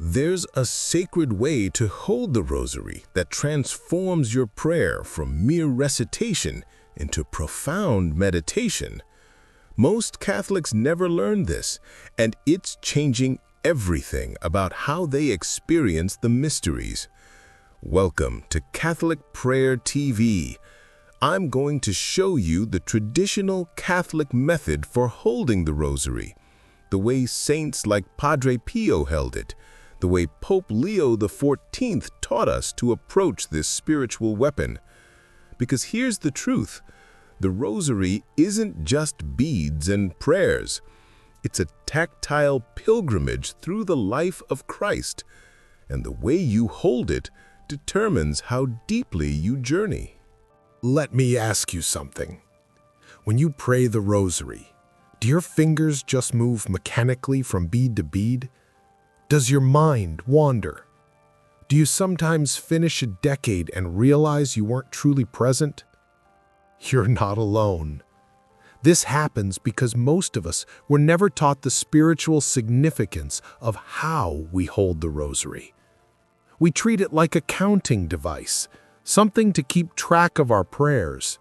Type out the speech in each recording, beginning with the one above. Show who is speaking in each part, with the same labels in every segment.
Speaker 1: There's a sacred way to hold the rosary that transforms your prayer from mere recitation into profound meditation. Most Catholics never learn this, and it's changing everything about how they experience the mysteries. Welcome to Catholic Prayer TV. I'm going to show you the traditional Catholic method for holding the rosary, the way saints like Padre Pio held it, the way Pope Leo XIV taught us to approach this spiritual weapon. Because here's the truth, the rosary isn't just beads and prayers. It's a tactile pilgrimage through the life of Christ, and the way you hold it determines how deeply you journey.
Speaker 2: Let me ask you something. When you pray the rosary, do your fingers just move mechanically from bead to bead? Does your mind wander? Do you sometimes finish a decade and realize you weren't truly present? You're not alone. This happens because most of us were never taught the spiritual significance of how we hold the rosary. We treat it like a counting device, something to keep track of our prayers.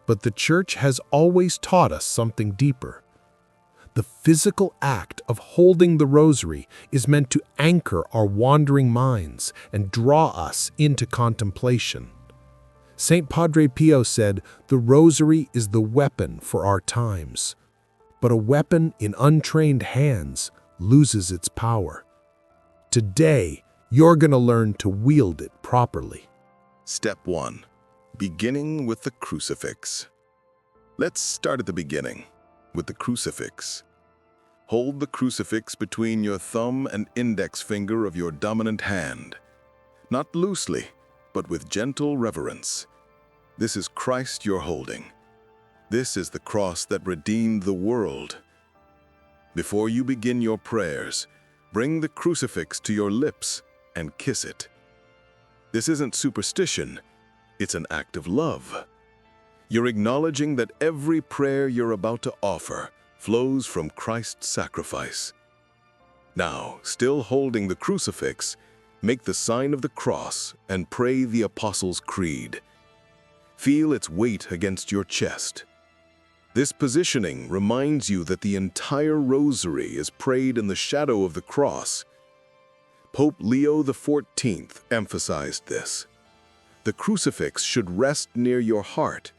Speaker 2: But the Church has always taught us something deeper. The physical act of holding the rosary is meant to anchor our wandering minds and draw us into contemplation. St. Padre Pio said, "The rosary is the weapon for our times, but a weapon in untrained hands loses its power." Today, you're going to learn to wield it properly.
Speaker 1: Step 1. Beginning with the crucifix. Let's start at the beginning, with the crucifix. Hold the crucifix between your thumb and index finger of your dominant hand. Not loosely, but with gentle reverence. This is Christ you're holding. This is the cross that redeemed the world. Before you begin your prayers, bring the crucifix to your lips and kiss it. This isn't superstition, it's an act of love. You're acknowledging that every prayer you're about to offer flows from Christ's sacrifice. Now, still holding the crucifix, make the sign of the cross and pray the Apostles' Creed. Feel its weight against your chest. This positioning reminds you that the entire rosary is prayed in the shadow of the cross. Pope Leo XIV emphasized this. The crucifix should rest near your heart,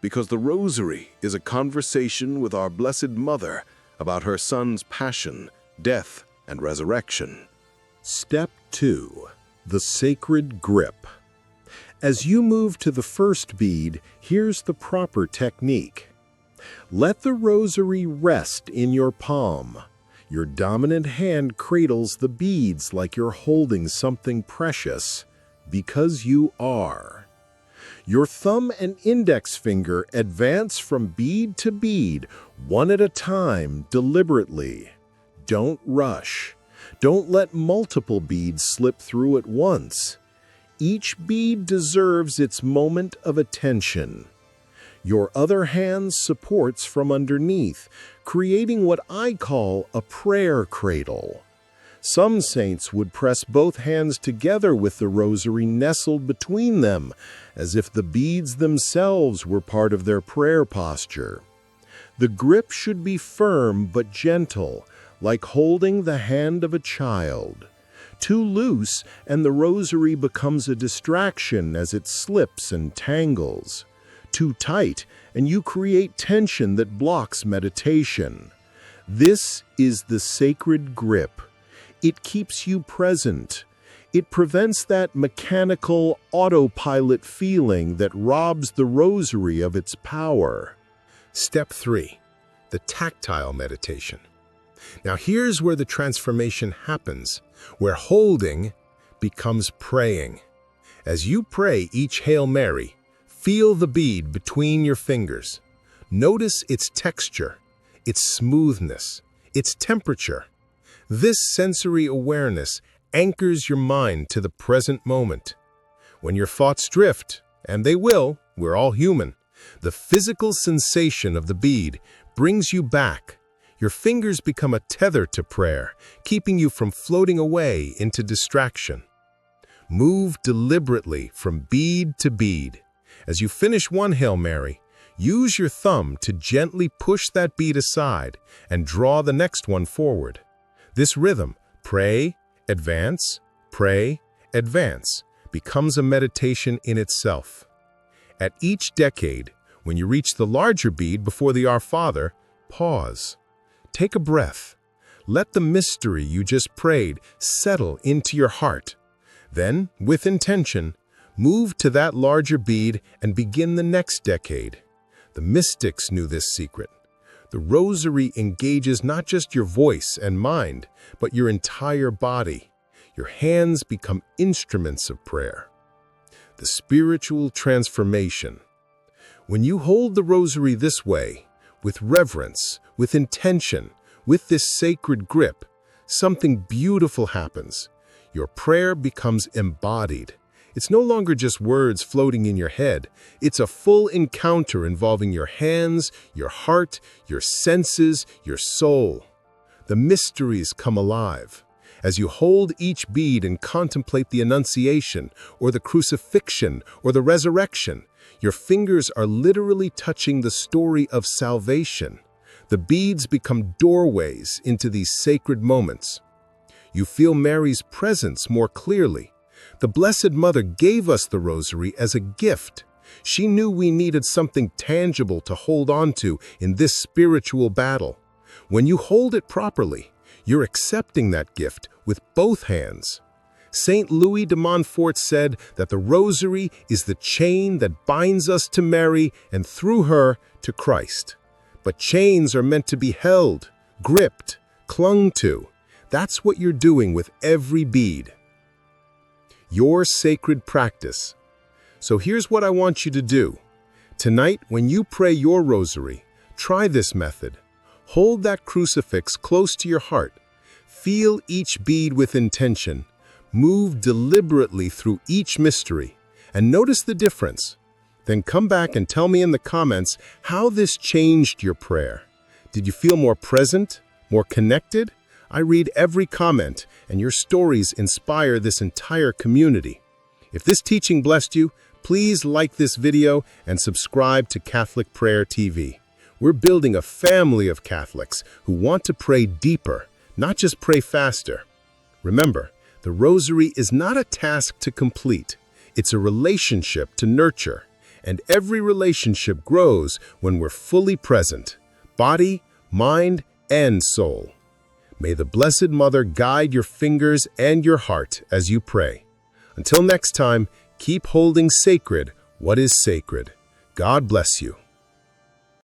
Speaker 1: because the rosary is a conversation with our Blessed Mother about her Son's passion, death, and resurrection.
Speaker 2: Step 2. The sacred grip. As you move to the first bead, here's the proper technique. Let the rosary rest in your palm. Your dominant hand cradles the beads like you're holding something precious, because you are. Your thumb and index finger advance from bead to bead, one at a time, deliberately. Don't rush. Don't let multiple beads slip through at once. Each bead deserves its moment of attention. Your other hand supports from underneath, creating what I call a prayer cradle. Some saints would press both hands together with the rosary nestled between them, as if the beads themselves were part of their prayer posture. The grip should be firm but gentle, like holding the hand of a child. Too loose, and the rosary becomes a distraction as it slips and tangles. Too tight, and you create tension that blocks meditation. This is the sacred grip. It keeps you present. It prevents that mechanical autopilot feeling that robs the rosary of its power.
Speaker 1: Step 3. The tactile meditation. Now here's where the transformation happens, where holding becomes praying. As you pray each Hail Mary, feel the bead between your fingers. Notice its texture, its smoothness, its temperature. This sensory awareness anchors your mind to the present moment. When your thoughts drift, and they will, we're all human, the physical sensation of the bead brings you back.
Speaker 2: Your fingers become a tether to prayer, keeping you from floating away into distraction. Move deliberately from bead to bead. As you finish one Hail Mary, use your thumb to gently push that bead aside and draw the next one forward. This rhythm, pray, advance, becomes a meditation in itself. At each decade, when you reach the larger bead before the Our Father, pause. Take a breath. Let the mystery you just prayed settle into your heart. Then, with intention, move to that larger bead and begin the next decade. The mystics knew this secret. The Rosary engages not just your voice and mind, but your entire body. Your hands become instruments of prayer. The spiritual transformation. When you hold the Rosary this way, with reverence, with intention, with this sacred grip, something beautiful happens. Your prayer becomes embodied. It's no longer just words floating in your head. It's a full encounter involving your hands, your heart, your senses, your soul. The mysteries come alive. As you hold each bead and contemplate the Annunciation, or the crucifixion, or the resurrection, your fingers are literally touching the story of salvation. The beads become doorways into these sacred moments. You feel Mary's presence more clearly. The Blessed Mother gave us the Rosary as a gift. She knew we needed something tangible to hold on to in this spiritual battle. When you hold it properly, you're accepting that gift with both hands. Saint Louis de Montfort said that the Rosary is the chain that binds us to Mary and through her to Christ. But chains are meant to be held, gripped, clung to. That's what you're doing with every bead. Your sacred practice. So here's what I want you to do. Tonight, when you pray your Rosary, try this method. Hold that crucifix close to your heart. Feel each bead with intention. Move deliberately through each mystery, and notice the difference. Then come back and tell me in the comments how this changed your prayer. Did you feel more present, more connected? I read every comment, and your stories inspire this entire community. If this teaching blessed you, please like this video and subscribe to Catholic Prayer TV. We're building a family of Catholics who want to pray deeper, not just pray faster. Remember, the Rosary is not a task to complete. It's a relationship to nurture. And every relationship grows when we're fully present, body, mind, and soul. May the Blessed Mother guide your fingers and your heart as you pray. Until next time, keep holding sacred what is sacred. God bless you.